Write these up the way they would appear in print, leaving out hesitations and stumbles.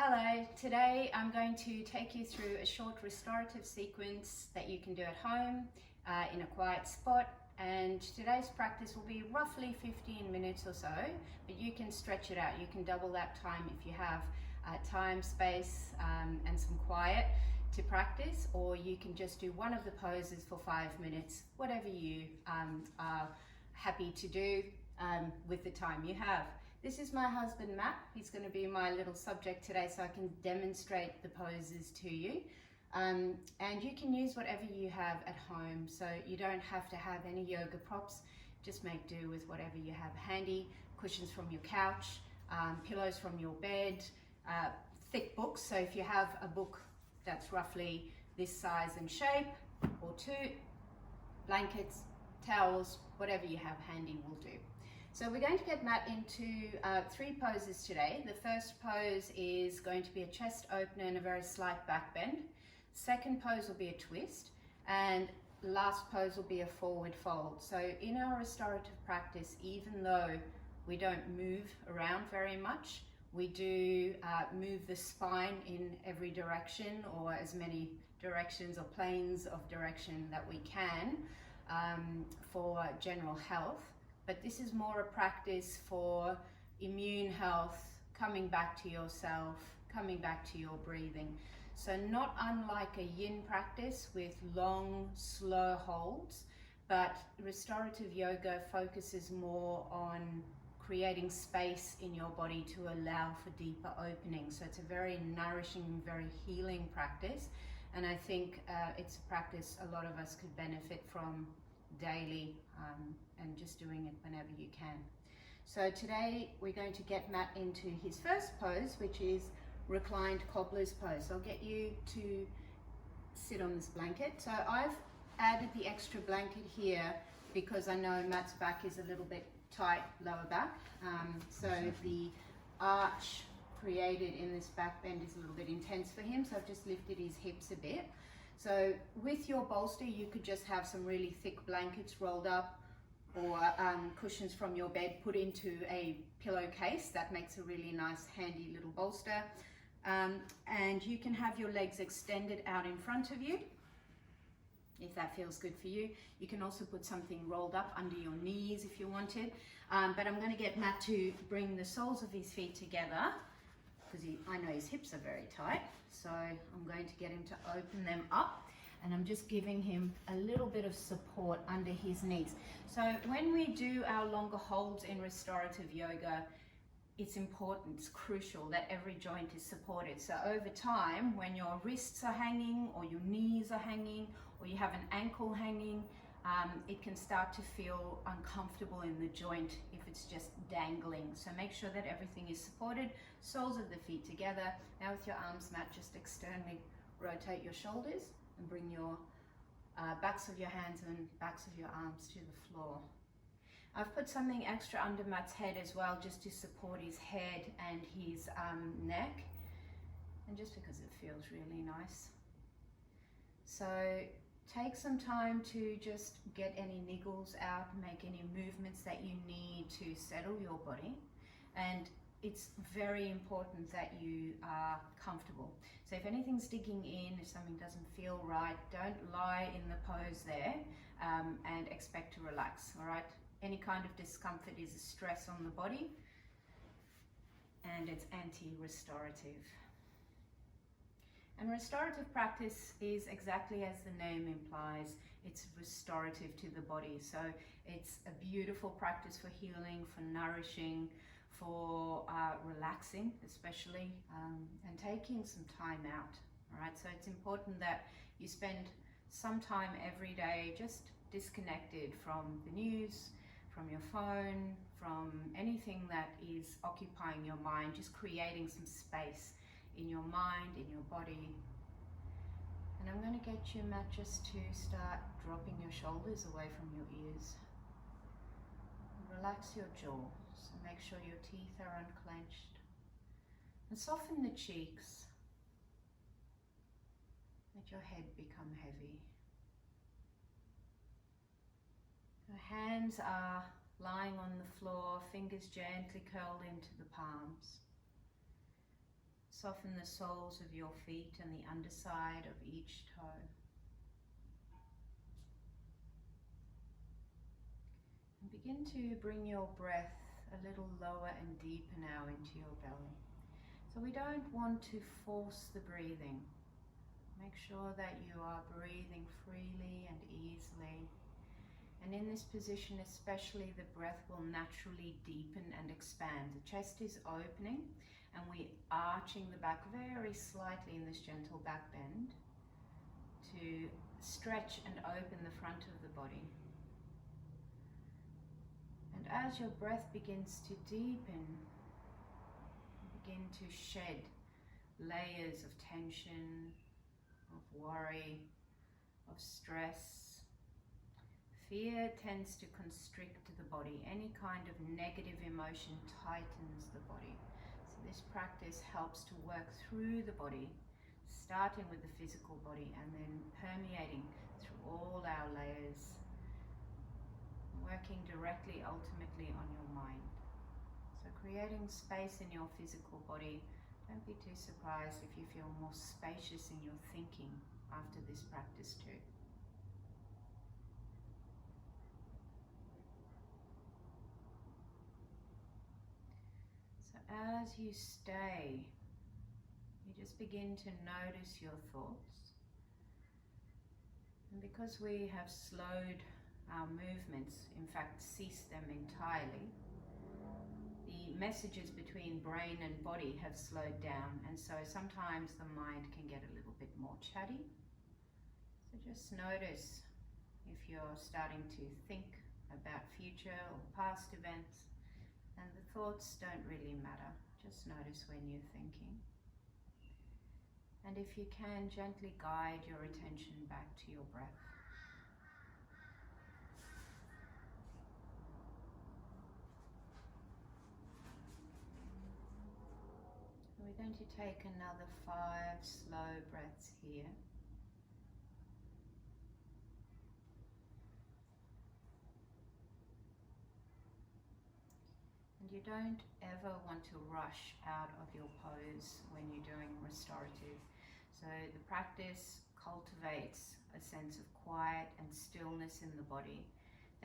Hello, today I'm going to take you through a short restorative sequence that you can do at home in a quiet spot, and today's practice will be roughly 15 minutes or so, but you can stretch it out. You can double that time if you have time, space and some quiet to practice, or you can just do one of the poses for 5 minutes, whatever you are happy to do with the time you have. This is my husband Matt. He's going to be my little subject today so I can demonstrate the poses to you. And you can use whatever you have at home, so you don't have to have any yoga props. Just make do with whatever you have handy. Cushions from your couch, pillows from your bed, thick books. So if you have a book that's roughly this size and shape, or two, blankets, towels, whatever you have handy will do. So we're going to get Matt into 3 poses today. The first pose is going to be a chest opener and a very slight back bend. Second pose will be a twist, and last pose will be a forward fold. So in our restorative practice, even though we don't move around very much, we do move the spine in every direction, or as many directions or planes of direction that we can for general health. But this is more a practice for immune health, coming back to yourself, coming back to your breathing. So not unlike a yin practice with long, slow holds, but restorative yoga focuses more on creating space in your body to allow for deeper opening. So it's a very nourishing, very healing practice. And I think it's a practice a lot of us could benefit from daily, and just doing it whenever you can. So today we're going to get Matt into his first pose, which is reclined cobbler's pose. So I'll get you to sit on this blanket. So I've added the extra blanket here because I know Matt's back is a little bit tight, lower back. So the arch created in this back bend is a little bit intense for him. So I've just lifted his hips a bit. So with your bolster, you could just have some really thick blankets rolled up, or cushions from your bed put into a pillowcase. That makes a really nice handy little bolster. And you can have your legs extended out in front of you, if that feels good for you. You can also put something rolled up under your knees if you wanted. But I'm going to get Matt to bring the soles of his feet together, because I know his hips are very tight. So I'm going to get him to open them up, and I'm just giving him a little bit of support under his knees. So when we do our longer holds in restorative yoga, it's important, it's crucial that every joint is supported. So over time, when your wrists are hanging, or your knees are hanging, or you have an ankle hanging, it can start to feel uncomfortable in the joint if it's just dangling. So make sure that everything is supported, soles of the feet together. Now with your arms, Matt, just externally rotate your shoulders and bring your backs of your hands and backs of your arms to the floor. I've put something extra under Matt's head as well, just to support his head and his neck, and just because it feels really nice. So take some time to just get any niggles out, make any movements that you need to settle your body. And it's very important that you are comfortable. So if anything's digging in, if something doesn't feel right, don't lie in the pose there and expect to relax, all right? Any kind of discomfort is a stress on the body, and it's anti-restorative. And restorative practice is exactly as the name implies. It's restorative to the body. So it's a beautiful practice for healing, for nourishing, for relaxing especially, and taking some time out. All right, so it's important that you spend some time every day just disconnected from the news, from your phone, from anything that is occupying your mind, just creating some space in your mind, in your body. And I'm going to get you, Matt, just to start dropping your shoulders away from your ears. Relax your jaw, so make sure your teeth are unclenched. And soften the cheeks. Let your head become heavy. Your hands are lying on the floor, fingers gently curled into the palms. Soften the soles of your feet and the underside of each toe. And begin to bring your breath a little lower and deeper now into your belly. So we don't want to force the breathing. Make sure that you are breathing freely and easily. And in this position especially, the breath will naturally deepen and expand. The chest is opening and we're arching the back very slightly in this gentle back bend to stretch and open the front of the body. And as your breath begins to deepen, begin to shed layers of tension, of worry, of stress. Fear tends to constrict the body. Any kind of negative emotion tightens the body. So this practice helps to work through the body, starting with the physical body and then permeating through all our layers, working directly ultimately on your mind. So creating space in your physical body. Don't be too surprised if you feel more spacious in your thinking after this practice too. So as you stay, you just begin to notice your thoughts. And because we have slowed our movements, in fact ceased them entirely, the messages between brain and body have slowed down, and so sometimes the mind can get a little bit more chatty. So just notice if you're starting to think about future or past events, and the thoughts don't really matter. Just notice when you're thinking. And if you can, gently guide your attention back to your breath. We're going to take another 5 slow breaths here. And you don't ever want to rush out of your pose when you're doing restorative. So the practice cultivates a sense of quiet and stillness in the body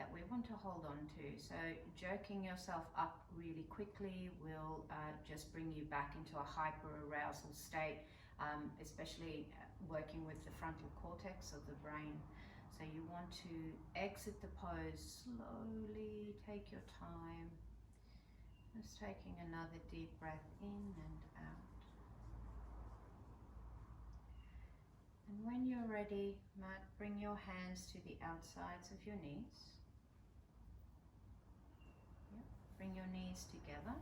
that we want to hold on to. So jerking yourself up really quickly will just bring you back into a hyper-arousal state, especially working with the frontal cortex of the brain. So you want to exit the pose slowly, take your time. Just taking another deep breath in and out. And when you're ready, Matt, bring your hands to the outsides of your knees. Bring your knees together,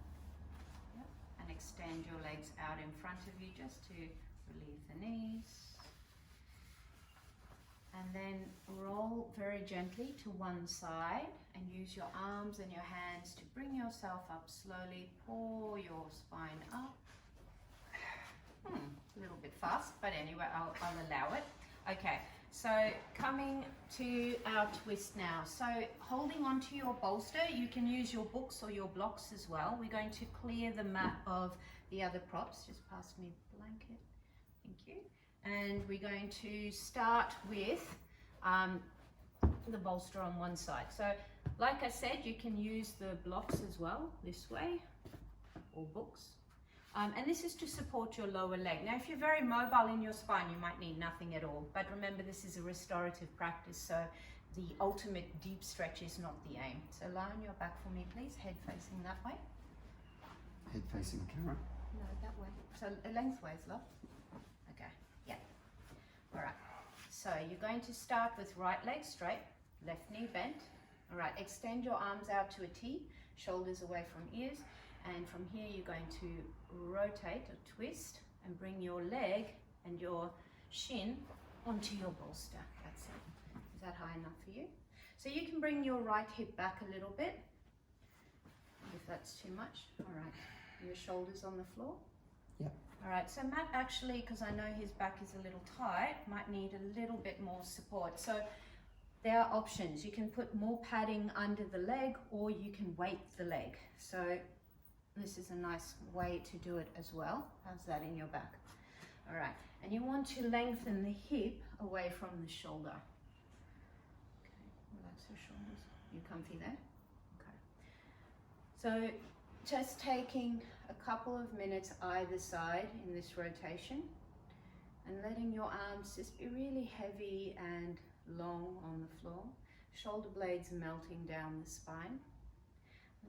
and extend your legs out in front of you just to relieve the knees. And then roll very gently to one side and use your arms and your hands to bring yourself up slowly. Pour your spine up. A little bit fast, but anyway, I'll allow it. Okay. So coming to our twist now. So holding onto your bolster, you can use your books or your blocks as well. We're going to clear the mat of the other props. Just pass me the blanket. Thank you. And we're going to start with the bolster on one side. So like I said, you can use the blocks as well, this way, or books. And this is to support your lower leg. Now, if you're very mobile in your spine, you might need nothing at all. But remember, this is a restorative practice, so the ultimate deep stretch is not the aim. So lie on your back for me, please, head facing that way. Head facing the camera? No, that way. So lengthways, love. Okay, yeah. All right. So you're going to start with right leg straight, left knee bent. All right, extend your arms out to a T, shoulders away from ears. And from here, you're going to rotate or twist and bring your leg and your shin onto your bolster. That's it. Is that high enough for you? So you can bring your right hip back a little bit, if that's too much. All right. Your shoulders on the floor. Yep. All right. So Matt actually, because I know his back is a little tight, might need a little bit more support. So there are options. You can put more padding under the leg, or you can weight the leg. So this is a nice way to do it as well. How's that in your back? All right, and you want to lengthen the hip away from the shoulder. Okay, relax your shoulders. You comfy there? Okay. So just taking a couple of minutes either side in this rotation and letting your arms just be really heavy and long on the floor. Shoulder blades melting down the spine.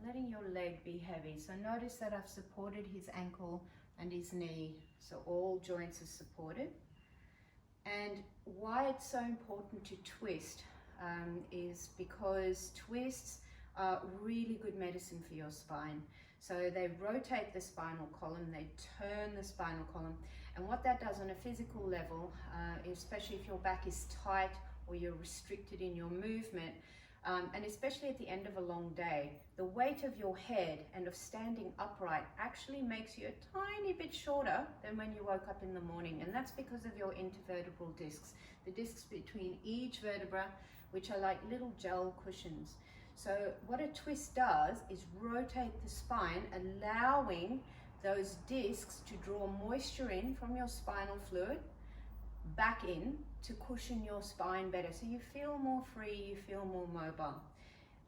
Letting your leg be heavy. So notice that I've supported his ankle and his knee, so all joints are supported. And why it's so important to twist is because twists are really good medicine for your spine. So they rotate the spinal column, they turn the spinal column, and what that does on a physical level, especially if your back is tight or you're restricted in your movement, and especially at the end of a long day, the weight of your head and of standing upright actually makes you a tiny bit shorter than when you woke up in the morning. And that's because of your intervertebral discs, the discs between each vertebra, which are like little gel cushions. So what a twist does is rotate the spine, allowing those discs to draw moisture in from your spinal fluid back in to cushion your spine better, so you feel more free, you feel more mobile.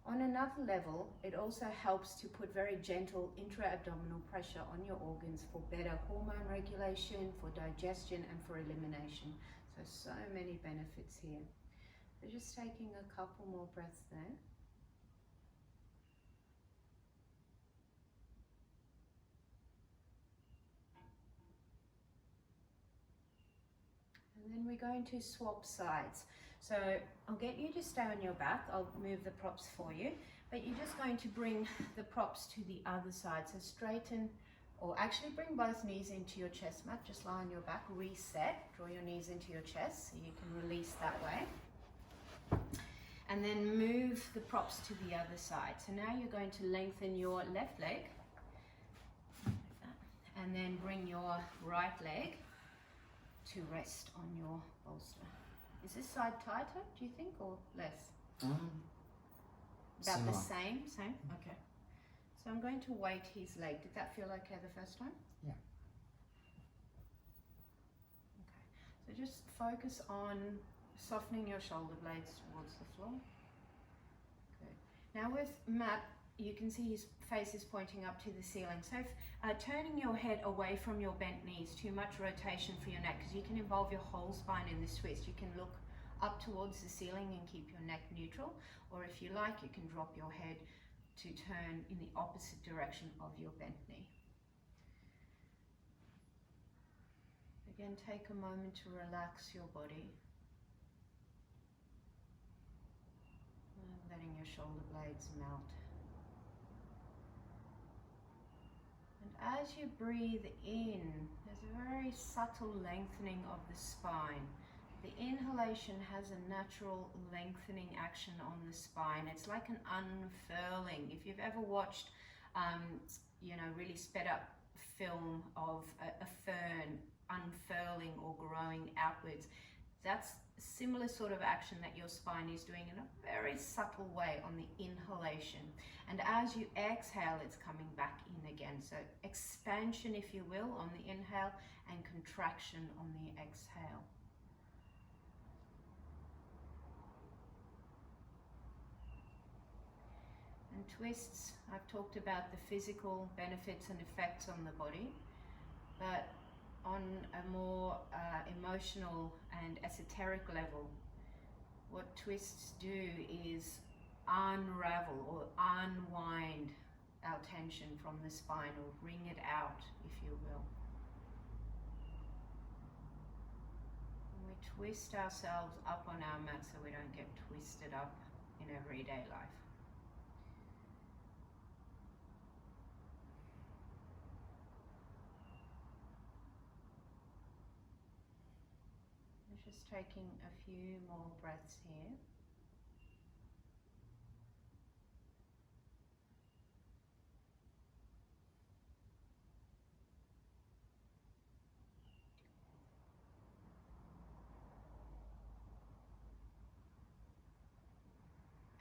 On another level, it also helps to put very gentle intra-abdominal pressure on your organs for better hormone regulation, for digestion, and for elimination. So many benefits here. So just taking a couple more breaths there. And then we're going to swap sides. So I'll get you to stay on your back. I'll move the props for you, but you're just going to bring the props to the other side. So straighten, or actually bring both knees into your chest mat. Just lie on your back, reset, draw your knees into your chest so you can release that way. And then move the props to the other side. So now you're going to lengthen your left leg, and then bring your right leg to rest on your bolster. Is this side tighter, do you think, or less? About similar. the same? Okay. So I'm going to weight his leg. Did that feel okay the first time? Yeah. Okay. So just focus on softening your shoulder blades towards the floor. Good. Now with Matt, you can see his face is pointing up to the ceiling. So if, turning your head away from your bent knees, too much rotation for your neck, because you can involve your whole spine in this twist. You can look up towards the ceiling and keep your neck neutral, or if you like, you can drop your head to turn in the opposite direction of your bent knee. Again, take a moment to relax your body. And letting your shoulder blades melt. And as you breathe in, there's a very subtle lengthening of the spine. The inhalation has a natural lengthening action on the spine. It's like an unfurling. If you've ever watched, really sped up film of a fern unfurling or growing outwards, that's a similar sort of action that your spine is doing in a very subtle way on the inhalation. And as you exhale, it's coming back in again. So expansion, if you will, on the inhale, and contraction on the exhale. And twists, I've talked about the physical benefits and effects on the body, but on a more emotional and esoteric level, what twists do is unravel or unwind our tension from the spine, or wring it out, if you will. And we twist ourselves up on our mat so we don't get twisted up in everyday life. Just taking a few more breaths here.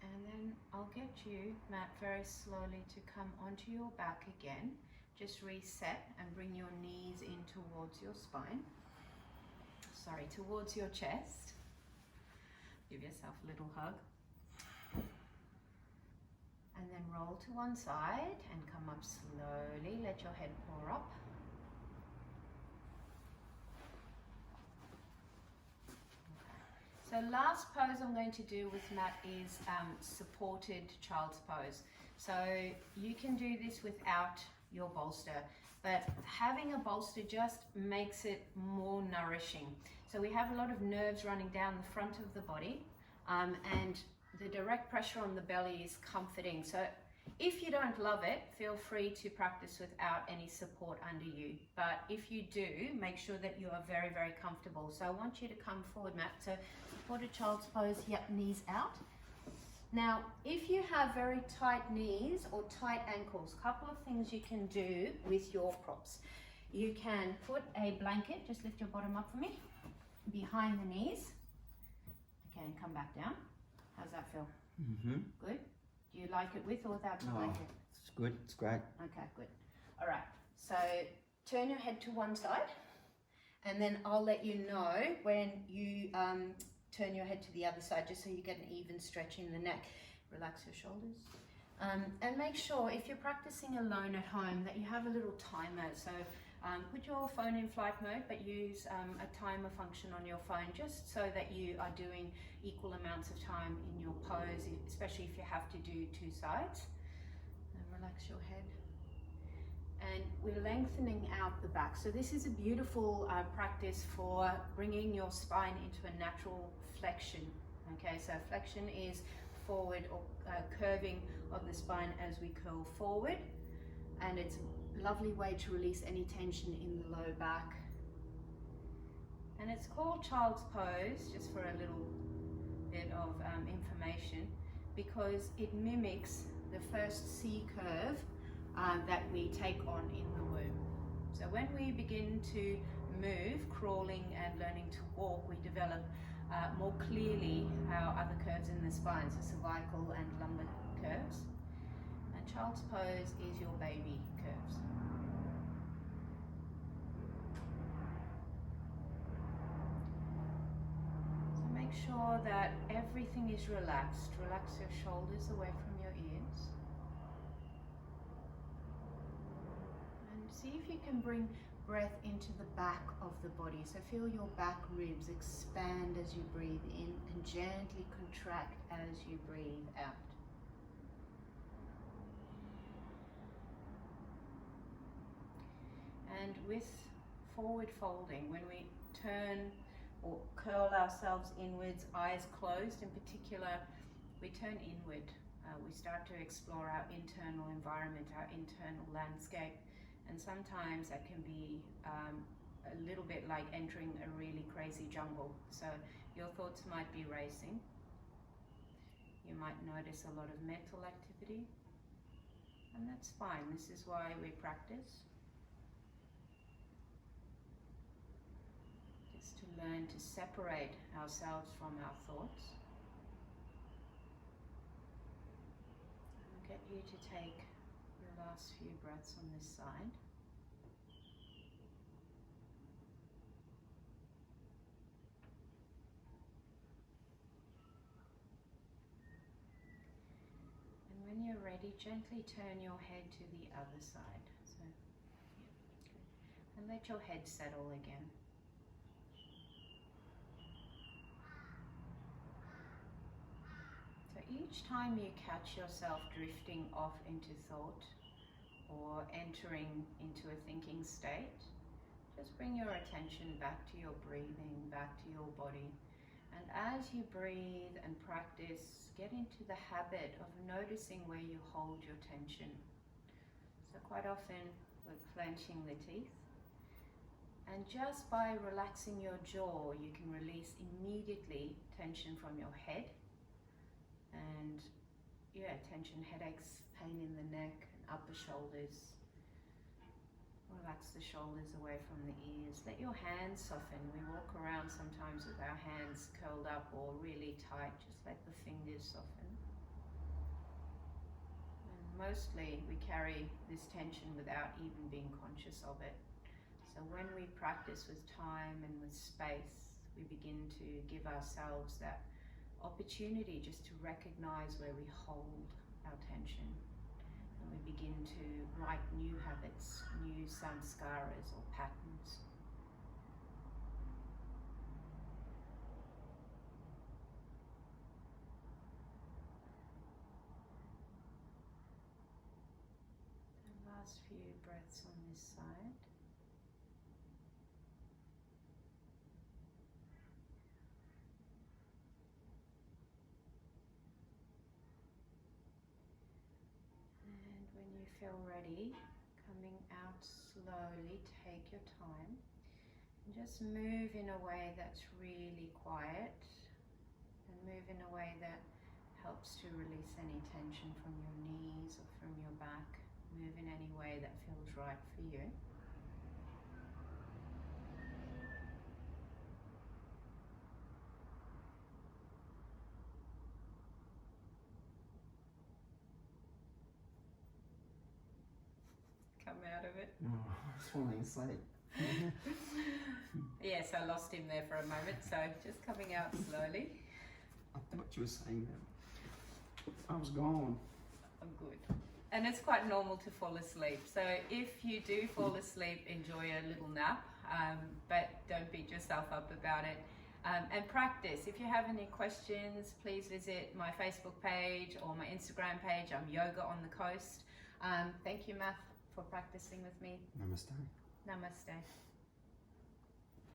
And then I'll get you, Matt, very slowly to come onto your back again. just reset and bring your knees in towards your spine. Sorry, towards your chest. Give yourself a little hug. And then roll to one side and come up slowly. Let your head pour up. So last pose I'm going to do with Matt is supported child's pose. So you can do this without your bolster, but having a bolster just makes it more nourishing. So we have a lot of nerves running down the front of the body, and the direct pressure on the belly is comforting. So if you don't love it, feel free to practice without any support under you. But if you do, make sure that you are very, very comfortable. So I want you to come forward, Matt. So supported child's pose, yep, knees out. Now, if you have very tight knees or tight ankles, a couple of things you can do with your props. You can put a blanket, just lift your bottom up for me, behind the knees. Okay, and come back down. How's that feel? Mm-hmm. Good? Do you like it with or without the blanket? It's good, it's great. Okay, good. All right, so turn your head to one side, and then I'll let you know when you turn your head to the other side, just so you get an even stretch in the neck. Relax your shoulders. And make sure, if you're practicing alone at home, that you have a little timer. So put your phone in flight mode, but use a timer function on your phone, just so that you are doing equal amounts of time in your pose, especially if you have to do two sides. And relax your head. And we're lengthening out the back. So this is a beautiful practice for bringing your spine into a natural flexion. Okay, so flexion is forward or curving of the spine as we curl forward. And it's a lovely way to release any tension in the low back. And it's called child's pose, just for a little bit of information, because it mimics the first C curve that we take on in the womb. So when we begin to move, crawling and learning to walk, we develop more clearly our other curves in the spine, so cervical and lumbar curves. And child's pose is your baby curves. So make sure that everything is relaxed. Relax your shoulders away from your ears. See if you can bring breath into the back of the body. So feel your back ribs expand as you breathe in and gently contract as you breathe out. And with forward folding, when we turn or curl ourselves inwards, eyes closed in particular, we turn inward. We start to explore our internal environment, our internal landscape. And sometimes that can be a little bit like entering a really crazy jungle. So your thoughts might be racing. You might notice a lot of mental activity. And that's fine. This is why we practice. Just to learn to separate ourselves from our thoughts. I'll get you to take the last few breaths on this side. And when you're ready, gently turn your head to the other side. So, yeah. And let your head settle again. So each time you catch yourself drifting off into thought, or entering into a thinking state, just bring your attention back to your breathing, back to your body. And as you breathe and practice, get into the habit of noticing where you hold your tension. So quite often we're clenching the teeth. And just by relaxing your jaw, you can release immediately tension from your head. And yeah, tension, headaches, pain in the neck, upper shoulders. Relax the shoulders away from the ears. Let your hands soften. We walk around sometimes with our hands curled up or really tight. Just let the fingers soften. And mostly we carry this tension without even being conscious of it. So when we practice with time and with space, we begin to give ourselves that opportunity just to recognize where we hold our tension. And we begin to write new habits, new samskaras or patterns. The last few breaths on this side. And when you feel ready, coming out slowly, take your time. And just move in a way that's really quiet. And move in a way that helps to release any tension from your knees or from your back. Move in any way that feels right for you. Come out of it. Oh, I was falling asleep. Yes, I lost him there for a moment, so just coming out slowly. I thought you were saying that I was gone. I'm good. And it's quite normal to fall asleep. So if you do fall asleep, enjoy a little nap, but don't beat yourself up about it. And practice. If you have any questions, please visit my Facebook page or my Instagram page. I'm Yoga on the Coast. Thank you, Matt, for practicing with me. Namaste. Namaste.